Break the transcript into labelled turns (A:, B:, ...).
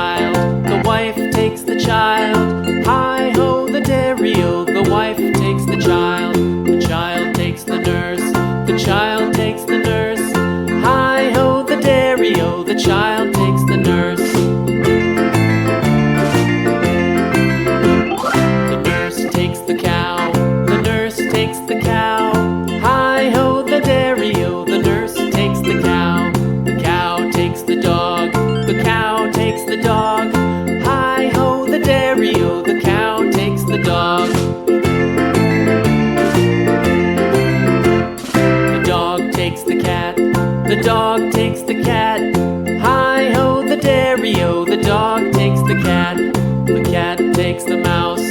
A: child, the wife takes the child. Hi-ho, the dairy-o, the wife takes the child takes the nurse, the child takes the nurse. Hi-ho, the dairy-o, the child takes the nurse. The nurse takes the cow, the nurse takes the cow. Hi-ho, the dairy-o, the nurse takes the cow. The cow takes the dog, the cow takes the dog. Hi-ho, the dairy-o, the cow takes the dog. The dog takes the cat, the dog takes the cat. Hi-ho, the dairy-o, the dog takes the cat. The cat takes the mouse,